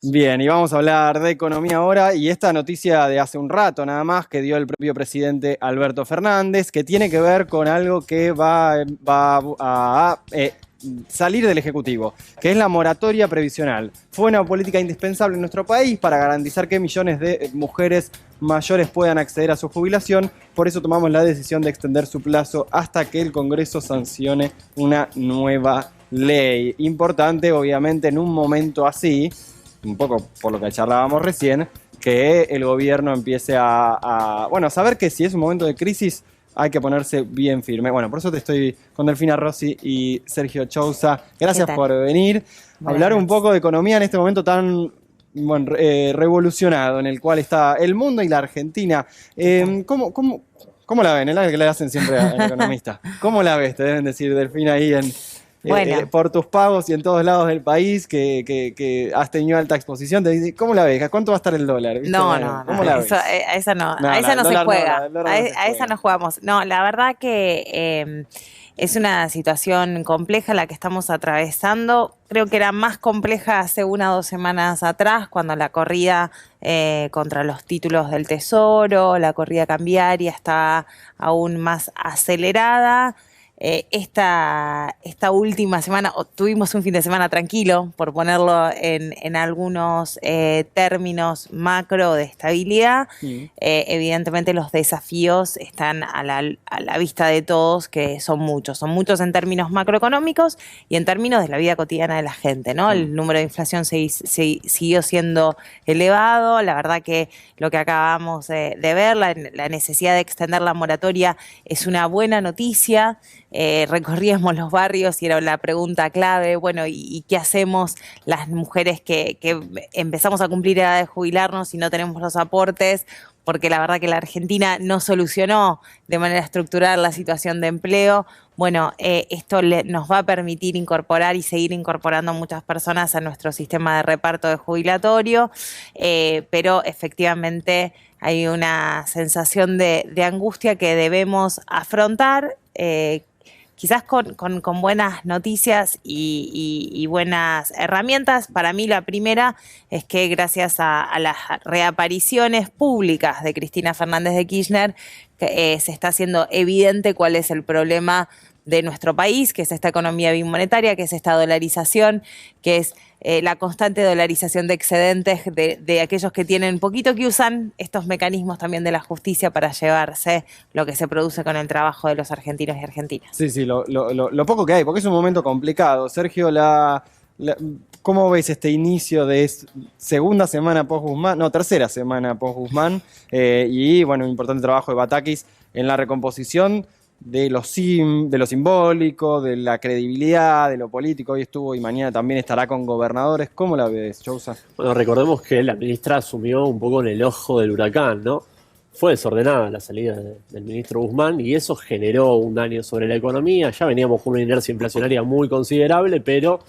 Bien, y vamos a hablar de economía ahora y esta noticia de hace un rato nada más que dio el propio presidente Alberto Fernández, que tiene que ver con algo que va a salir del Ejecutivo, que es la moratoria previsional. Fue una política indispensable en nuestro país para garantizar que millones de mujeres mayores puedan acceder a su jubilación, por eso tomamos la decisión de extender su plazo hasta que el Congreso sancione una nueva ley. Importante, obviamente, en un momento así, un poco por lo que charlábamos recién, que el gobierno empiece a saber que si es un momento de crisis hay que ponerse bien firme. Bueno, por eso te estoy con Delfina Rossi y Sergio Chousa. Gracias por venir a hablar un poco de economía en este momento tan revolucionado en el cual está el mundo y la Argentina. ¿Cómo la ven? Es la que le hacen siempre al economista. ¿Cómo la ves? Te deben decir, Delfina, ahí por tus pagos y en todos lados del país que has tenido alta exposición. Te dice, ¿cómo la ves? ¿Cuánto va a estar el dólar? ¿Viste? No, ¿Cómo la ves? a esa no se juega. A esa no jugamos. No, la verdad que es una situación compleja la que estamos atravesando. Creo que era más compleja hace 1 o 2 semanas atrás, cuando la corrida contra los títulos del Tesoro, la corrida cambiaria está aún más acelerada. Esta última semana tuvimos un fin de semana tranquilo, por ponerlo en algunos términos macro de estabilidad. Evidentemente los desafíos están a la vista de todos, que son muchos en términos macroeconómicos y en términos de la vida cotidiana de la gente, ¿no? El número de inflación siguió siendo elevado. La verdad que lo que acabamos de ver, la necesidad de extender la moratoria, es una buena noticia. Recorríamos los barrios y era la pregunta clave, bueno, ¿y qué hacemos las mujeres que empezamos a cumplir edad de jubilarnos y no tenemos los aportes? Porque la verdad que la Argentina no solucionó de manera estructural la situación de empleo. Bueno, esto nos va a permitir incorporar y seguir incorporando muchas personas a nuestro sistema de reparto de jubilatorio, pero efectivamente hay una sensación de angustia que debemos afrontar, quizás con buenas noticias y buenas herramientas. Para mí la primera es que gracias a las reapariciones públicas de Cristina Fernández de Kirchner, se está haciendo evidente cuál es el problema de nuestro país, que es esta economía bimonetaria, que es esta dolarización, que es la constante dolarización de excedentes de aquellos que tienen poquito, que usan estos mecanismos también de la justicia para llevarse lo que se produce con el trabajo de los argentinos y argentinas. Sí, lo poco que hay, porque es un momento complicado. Sergio, ¿cómo ves este inicio de segunda semana post-Guzmán? No, tercera semana post-Guzmán. Y bueno, un importante trabajo de Batakis en la recomposición de lo simbólico, de la credibilidad, de lo político. Hoy estuvo y mañana también estará con gobernadores. ¿Cómo la ves, Chousa? Bueno, recordemos que la ministra asumió un poco en el ojo del huracán, ¿no? Fue desordenada la salida del ministro Guzmán y eso generó un daño sobre la economía. Ya veníamos con una inercia inflacionaria muy considerable, pero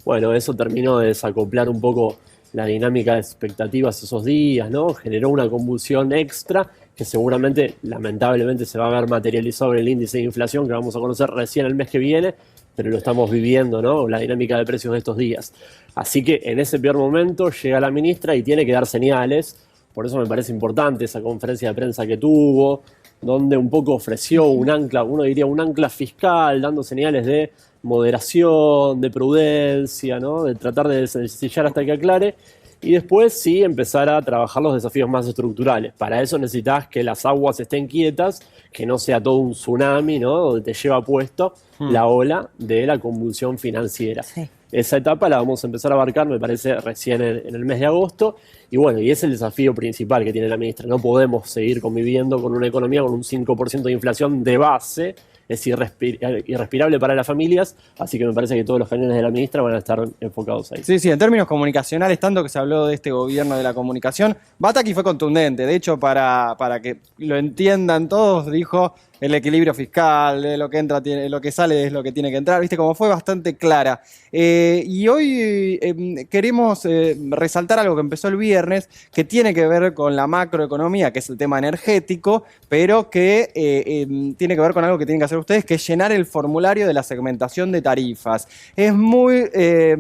bueno, eso terminó de desacoplar un poco la dinámica de expectativas esos días, ¿no? Generó una convulsión extra que seguramente, lamentablemente, se va a ver materializado en el índice de inflación que vamos a conocer recién el mes que viene, pero lo estamos viviendo, ¿no? La dinámica de precios de estos días. Así que en ese peor momento llega la ministra y tiene que dar señales. Por eso me parece importante esa conferencia de prensa que tuvo, donde un poco ofreció un ancla, uno diría un ancla fiscal, dando señales de moderación, de prudencia, ¿no? De tratar de desencillar hasta que aclare. Y después sí empezar a trabajar los desafíos más estructurales. Para eso necesitas que las aguas estén quietas, que no sea todo un tsunami, ¿no? Donde te lleva puesto la ola de la convulsión financiera. Sí. Esa etapa la vamos a empezar a abarcar, me parece, recién en el mes de agosto. Y bueno, y es el desafío principal que tiene la ministra. No podemos seguir conviviendo con una economía con un 5% de inflación de base. Es irrespirable para las familias, así que me parece que todos los cañones de la ministra van a estar enfocados ahí. Sí, en términos comunicacionales, tanto que se habló de este gobierno de la comunicación, Bataki fue contundente. De hecho, para que lo entiendan todos, dijo, el equilibrio fiscal, de lo que entra, lo que sale es lo que tiene que entrar, viste, como fue bastante clara. Y hoy queremos resaltar algo que empezó el viernes, que tiene que ver con la macroeconomía, que es el tema energético, pero que tiene que ver con algo que tienen que hacer ustedes, que es llenar el formulario de la segmentación de tarifas. Es muy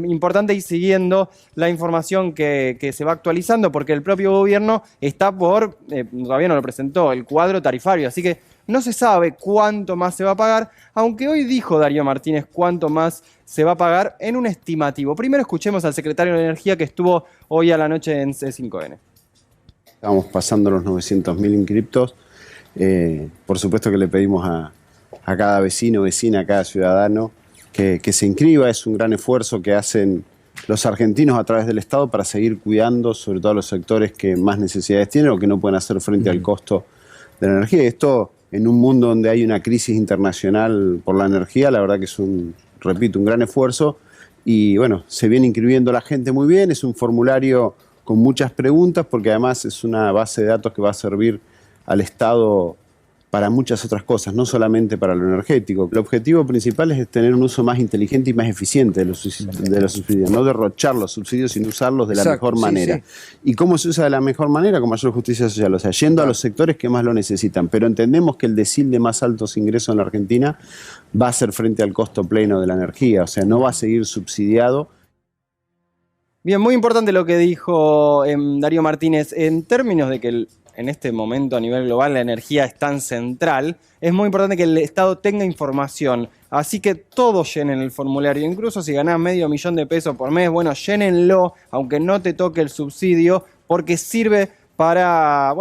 importante ir siguiendo la información que se va actualizando, porque el propio gobierno está todavía no lo presentó, el cuadro tarifario, así que no se sabe cuánto más se va a pagar, aunque hoy dijo Darío Martínez cuánto más se va a pagar en un estimativo. Primero escuchemos al secretario de Energía que estuvo hoy a la noche en C5N. Estamos pasando los 900.000 inscriptos. Por supuesto que le pedimos a cada vecino, vecina, a cada ciudadano que se inscriba. Es un gran esfuerzo que hacen los argentinos a través del Estado para seguir cuidando sobre todo los sectores que más necesidades tienen o que no pueden hacer frente al costo de la energía. Y esto, en un mundo donde hay una crisis internacional por la energía, la verdad que es repito, un gran esfuerzo. Y bueno, se viene inscribiendo la gente muy bien, es un formulario con muchas preguntas, porque además es una base de datos que va a servir al Estado para muchas otras cosas, no solamente para lo energético. El objetivo principal es tener un uso más inteligente y más eficiente de los subsidios, no derrochar los subsidios, sino usarlos de la mejor manera. Sí. ¿Y cómo se usa de la mejor manera? Con mayor justicia social, o sea, yendo a los sectores que más lo necesitan. Pero entendemos que el decil de más altos ingresos en la Argentina va a ser frente al costo pleno de la energía, o sea, no va a seguir subsidiado. Bien, muy importante lo que dijo Darío Martínez en términos de que en este momento a nivel global la energía es tan central, es muy importante que el Estado tenga información. Así que todos llenen el formulario, incluso si ganás $500,000 por mes, bueno, llénenlo, aunque no te toque el subsidio, porque sirve para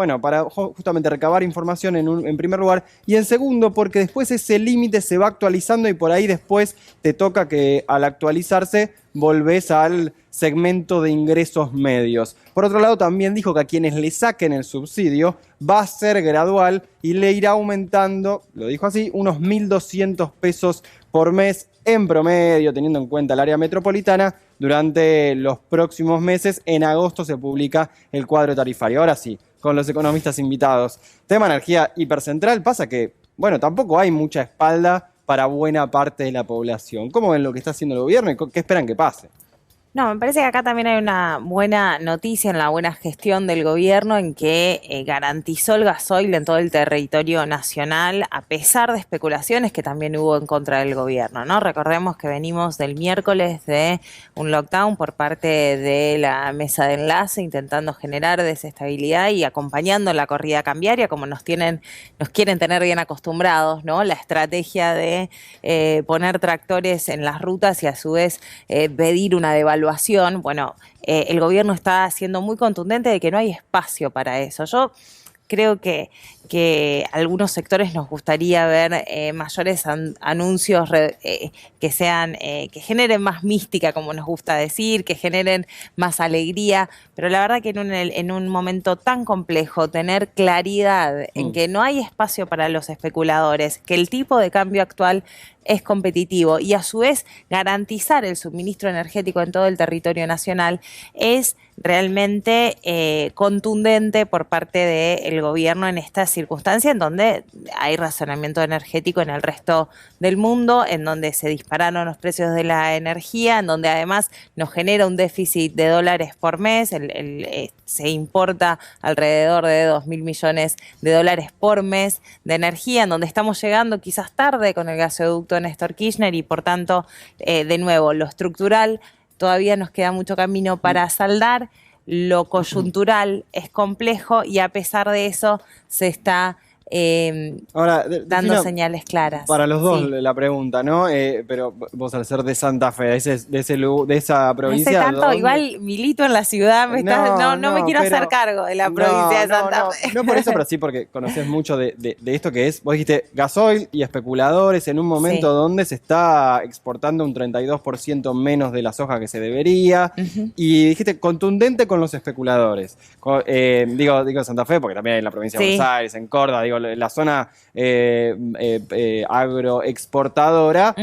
justamente recabar información en primer lugar, y en segundo porque después ese límite se va actualizando y por ahí después te toca que al actualizarse volvés al segmento de ingresos medios. Por otro lado, también dijo que a quienes le saquen el subsidio va a ser gradual y le irá aumentando, lo dijo así, unos $1.200 por mes en promedio, teniendo en cuenta el área metropolitana, durante los próximos meses. En agosto se publica el cuadro tarifario. Ahora sí, con los economistas invitados. Tema energía hipercentral, pasa que, bueno, tampoco hay mucha espalda para buena parte de la población. ¿Cómo ven lo que está haciendo el gobierno y qué esperan que pase? No, me parece que acá también hay una buena noticia en la buena gestión del gobierno en que garantizó el gasoil en todo el territorio nacional a pesar de especulaciones que también hubo en contra del gobierno, ¿no? Recordemos que venimos del miércoles de un lockdown por parte de la mesa de enlace intentando generar desestabilidad y acompañando la corrida cambiaria como nos quieren tener bien acostumbrados, ¿no? La estrategia de poner tractores en las rutas y a su vez pedir una devaluación. Bueno, el gobierno está siendo muy contundente de que no hay espacio para eso. Yo creo que algunos sectores nos gustaría ver mayores anuncios que generen más mística, como nos gusta decir, que generen más alegría, pero la verdad que en un momento tan complejo tener claridad en que no hay espacio para los especuladores, que el tipo de cambio actual es competitivo y a su vez garantizar el suministro energético en todo el territorio nacional es realmente contundente por parte del gobierno en esta circunstancia en donde hay racionamiento energético en el resto del mundo, en donde se dispararon los precios de la energía, en donde además nos genera un déficit de dólares por mes, se importa alrededor de 2.000 millones de dólares por mes de energía, en donde estamos llegando quizás tarde con el gasoducto Néstor Kirchner y por tanto, de nuevo, lo estructural todavía nos queda mucho camino para saldar, lo coyuntural es complejo y a pesar de eso se está dando señales claras. Para los dos la pregunta, ¿no? Pero vos al ser de Santa Fe, de esa provincia... No sé tanto, igual milito en la ciudad, no me quiero hacer cargo de la provincia de Santa Fe. No por eso, pero sí porque conocés mucho de esto que es, vos dijiste gasoil y especuladores en un momento donde se está exportando un 32% menos de la soja que se debería, y dijiste contundente con los especuladores. Digo Santa Fe porque también hay en la provincia de Buenos Aires, en Córdoba, digo, la zona agroexportadora,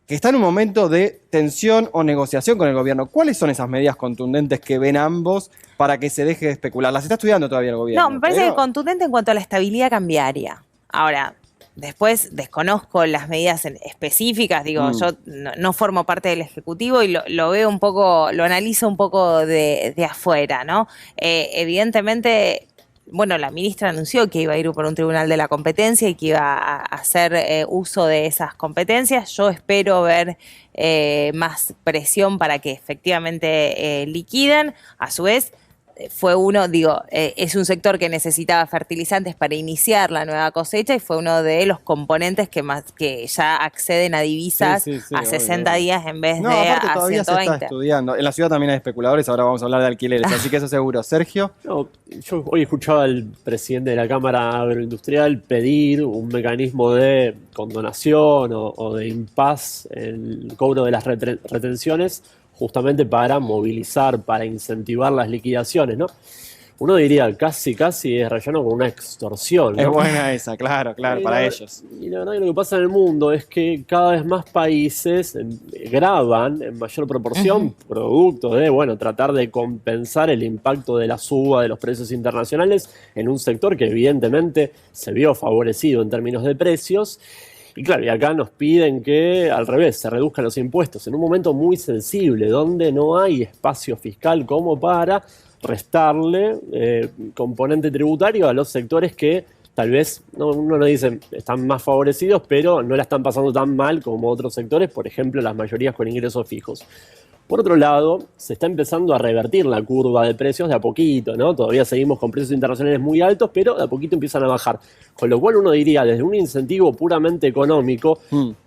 que está en un momento de tensión o negociación con el gobierno. ¿Cuáles son esas medidas contundentes que ven ambos para que se deje de especular? ¿Las está estudiando todavía el gobierno? No, me parece que contundente en cuanto a la estabilidad cambiaria. Ahora, Después desconozco las medidas específicas, digo, yo no formo parte del Ejecutivo y lo veo un poco, lo analizo un poco de afuera, ¿no? Evidentemente, bueno, la ministra anunció que iba a ir por un tribunal de la competencia y que iba a hacer uso de esas competencias. Yo espero ver más presión para que efectivamente liquiden. A su vez, fue uno, es un sector que necesitaba fertilizantes para iniciar la nueva cosecha y fue uno de los componentes que ya acceden a divisas a 60 días en vez de aparte, a todavía 120. Se está estudiando. En la ciudad también hay especuladores, ahora vamos a hablar de alquileres, así que eso seguro. Sergio. No, yo hoy escuchaba al presidente de la Cámara Agroindustrial pedir un mecanismo de condonación o de impas en el cobro de las retenciones, justamente para movilizar, para incentivar las liquidaciones, ¿no? Uno diría casi es relleno con una extorsión, ¿no? Es buena esa, claro, para ellos. Y la verdad que lo que pasa en el mundo es que cada vez más países graban en mayor proporción producto de, tratar de compensar el impacto de la suba de los precios internacionales en un sector que evidentemente se vio favorecido en términos de precios. Y claro, y acá nos piden que, al revés, se reduzcan los impuestos en un momento muy sensible, donde no hay espacio fiscal como para restarle componente tributario a los sectores que tal vez, uno no dice están más favorecidos, pero no la están pasando tan mal como otros sectores, por ejemplo, las mayorías con ingresos fijos. Por otro lado, se está empezando a revertir la curva de precios de a poquito, ¿no? Todavía seguimos con precios internacionales muy altos, pero de a poquito empiezan a bajar. Con lo cual uno diría, desde un incentivo puramente económico,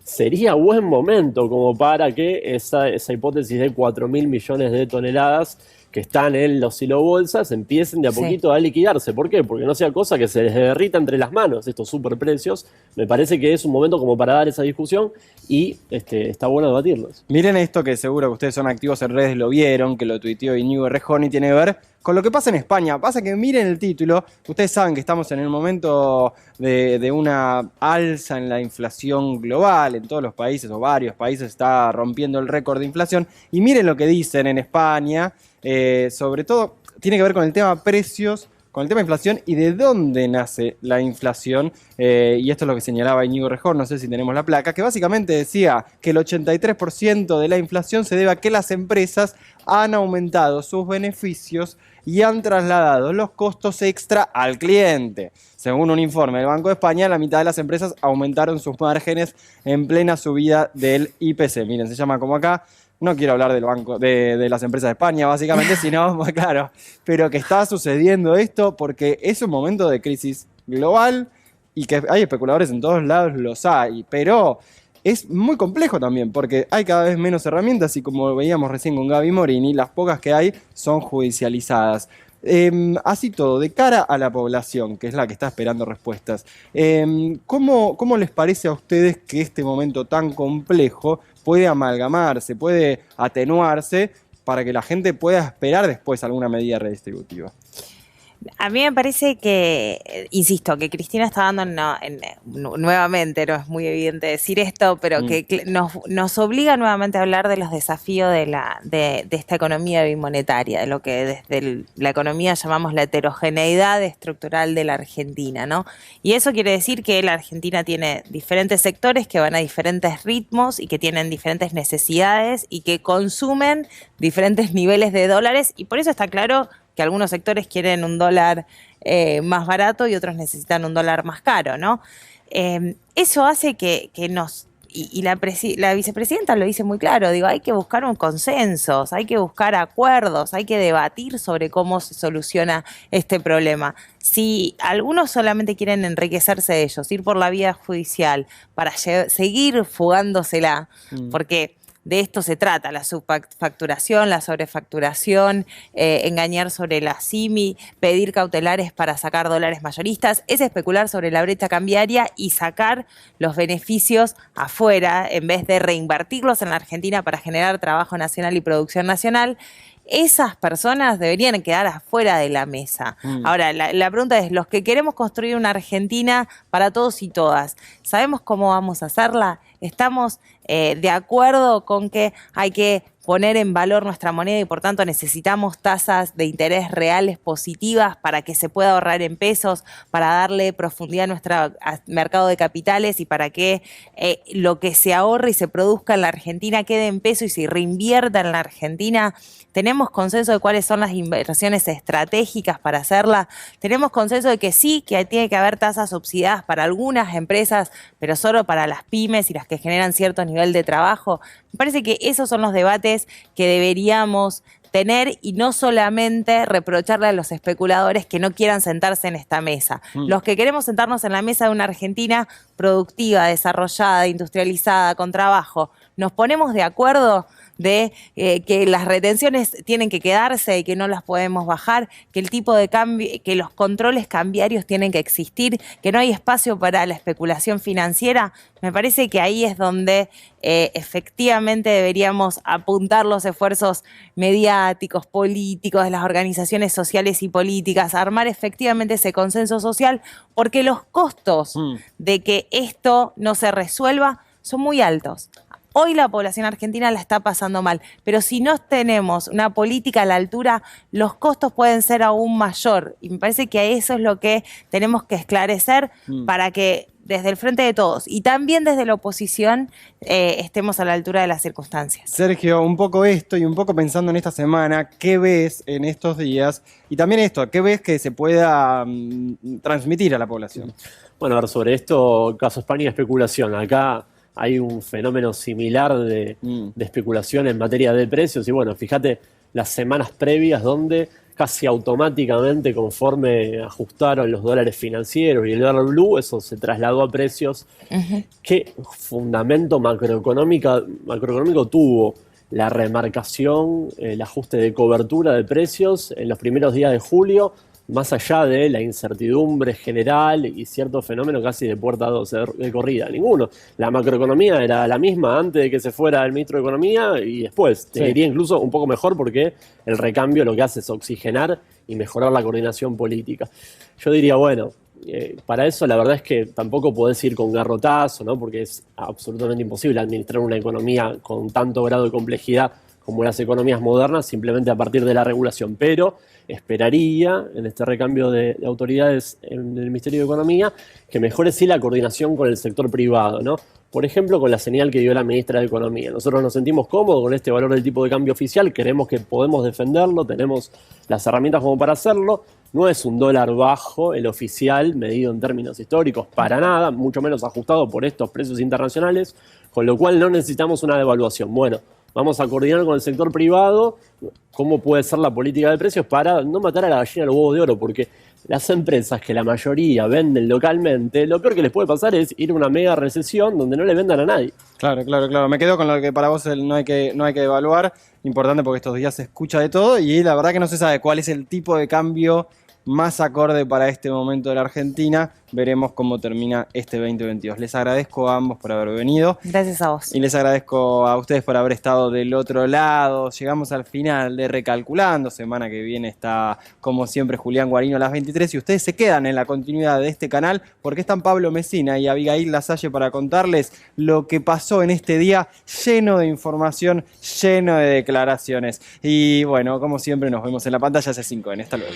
sería buen momento como para que esa hipótesis de 4.000 millones de toneladas que están en los silobolsas empiecen de a poquito a liquidarse. ¿Por qué? Porque no sea cosa que se les derrita entre las manos estos superprecios. Me parece que es un momento como para dar esa discusión y está bueno debatirlos. Miren esto, que seguro que ustedes son activos en redes, lo vieron, que lo tuiteó Íñigo Errejón y tiene que ver con lo que pasa en España. Pasa que miren el título, ustedes saben que estamos en el momento de una alza en la inflación global, en todos los países o varios países está rompiendo el récord de inflación. Y miren lo que dicen en España, sobre todo tiene que ver con el tema precios, con el tema inflación y de dónde nace la inflación. Y esto es lo que señalaba Íñigo Errejón, no sé si tenemos la placa, que básicamente decía que el 83% de la inflación se debe a que las empresas han aumentado sus beneficios y han trasladado los costos extra al cliente. Según un informe del Banco de España, la mitad de las empresas aumentaron sus márgenes en plena subida del IPC. Miren, se llama como acá. No quiero hablar del banco, de las empresas de España, básicamente, sino, claro, pero que está sucediendo esto porque es un momento de crisis global y que hay especuladores en todos lados, los hay, pero es muy complejo también porque hay cada vez menos herramientas y como veíamos recién con Gaby Morini, las pocas que hay son judicializadas. Así todo, de cara a la población, que es la que está esperando respuestas, ¿cómo les parece a ustedes que este momento tan complejo puede amalgamarse, puede atenuarse para que la gente pueda esperar después alguna medida redistributiva? A mí me parece que, insisto, que Cristina está dando, nuevamente, no es muy evidente decir esto, pero que nos obliga nuevamente a hablar de los desafíos de esta economía bimonetaria, de lo que desde la economía llamamos la heterogeneidad estructural de la Argentina, ¿no? Y eso quiere decir que la Argentina tiene diferentes sectores que van a diferentes ritmos y que tienen diferentes necesidades y que consumen diferentes niveles de dólares, y por eso está claro que algunos sectores quieren un dólar más barato y otros necesitan un dólar más caro, ¿no? Eso hace que nos... Y la vicepresidenta lo dice muy claro, hay que buscar un consenso, hay que buscar acuerdos, hay que debatir sobre cómo se soluciona este problema. Si algunos solamente quieren enriquecerse de ellos, ir por la vía judicial para seguir fugándosela, porque... de esto se trata, la subfacturación, la sobrefacturación, engañar sobre la SIMI, pedir cautelares para sacar dólares mayoristas, es especular sobre la brecha cambiaria y sacar los beneficios afuera en vez de reinvertirlos en la Argentina para generar trabajo nacional y producción nacional. Esas personas deberían quedar afuera de la mesa. Ahora, la pregunta es, los que queremos construir una Argentina para todos y todas, ¿sabemos cómo vamos a hacerla? ¿Estamos de acuerdo con que hay que poner en valor nuestra moneda y por tanto necesitamos tasas de interés reales positivas para que se pueda ahorrar en pesos, para darle profundidad a nuestro mercado de capitales y para que lo que se ahorre y se produzca en la Argentina quede en peso y se reinvierta en la Argentina. Tenemos consenso de cuáles son las inversiones estratégicas para hacerla. Tenemos consenso de que sí, que tiene que haber tasas subsidiadas para algunas empresas, pero solo para las pymes y las que generan cierto nivel de trabajo. Me parece que esos son los debates que deberíamos tener y no solamente reprocharle a los especuladores que no quieran sentarse en esta mesa. Los que queremos sentarnos en la mesa de una Argentina productiva, desarrollada, industrializada, con trabajo, nos ponemos de acuerdo de que las retenciones tienen que quedarse y que no las podemos bajar, que el tipo de cambio, que los controles cambiarios tienen que existir, que no hay espacio para la especulación financiera. Me parece que ahí es donde efectivamente deberíamos apuntar los esfuerzos mediáticos, políticos, de las organizaciones sociales y políticas, armar efectivamente ese consenso social, porque los costos de que esto no se resuelva son muy altos. Hoy la población argentina la está pasando mal, pero si no tenemos una política a la altura, los costos pueden ser aún mayor. Y me parece que eso es lo que tenemos que esclarecer para que desde el frente de todos y también desde la oposición estemos a la altura de las circunstancias. Sergio, un poco esto y un poco pensando en esta semana, ¿qué ves en estos días? Y también esto, ¿qué ves que se pueda transmitir a la población? Bueno, a ver, sobre esto, caso España, especulación. Acá hay un fenómeno similar de especulación en materia de precios y bueno, fíjate las semanas previas donde casi automáticamente conforme ajustaron los dólares financieros y el dólar blue, eso se trasladó a precios. ¿Qué fundamento macroeconómico tuvo la remarcación, el ajuste de cobertura de precios en los primeros días de julio? Más allá de la incertidumbre general y cierto fenómeno casi de puerta de corrida, ninguno. La macroeconomía era la misma antes de que se fuera el ministro de Economía y después. Te diría incluso un poco mejor porque el recambio lo que hace es oxigenar y mejorar la coordinación política. Yo diría, bueno, para eso la verdad es que tampoco podés ir con garrotazo, ¿no? Porque es absolutamente imposible administrar una economía con tanto grado de complejidad como las economías modernas, simplemente a partir de la regulación. Pero esperaría, en este recambio de autoridades en el Ministerio de Economía, que mejore sí la coordinación con el sector privado, ¿no? Por ejemplo, con la señal que dio la ministra de Economía. Nosotros nos sentimos cómodos con este valor del tipo de cambio oficial, creemos que podemos defenderlo, tenemos las herramientas como para hacerlo. No es un dólar bajo el oficial, medido en términos históricos, para nada, mucho menos ajustado por estos precios internacionales, con lo cual no necesitamos una devaluación. Bueno, vamos a coordinar con el sector privado cómo puede ser la política de precios para no matar a la gallina de los huevos de oro, porque las empresas que la mayoría venden localmente, lo peor que les puede pasar es ir a una mega recesión donde no le vendan a nadie. Claro. Me quedo con lo que para vos no hay que devaluar. Importante porque estos días se escucha de todo y la verdad que no se sabe cuál es el tipo de cambio más acorde para este momento de la Argentina. Veremos cómo termina este 2022. Les agradezco a ambos por haber venido. Gracias a vos. Y les agradezco a ustedes por haber estado del otro lado. Llegamos al final de Recalculando. Semana que viene está, como siempre, Julián Guarino a las 23. Y ustedes se quedan en la continuidad de este canal porque están Pablo Messina y Abigail Lasalle para contarles lo que pasó en este día lleno de información, lleno de declaraciones. Y bueno, como siempre, nos vemos en la pantalla C5N. Hasta luego.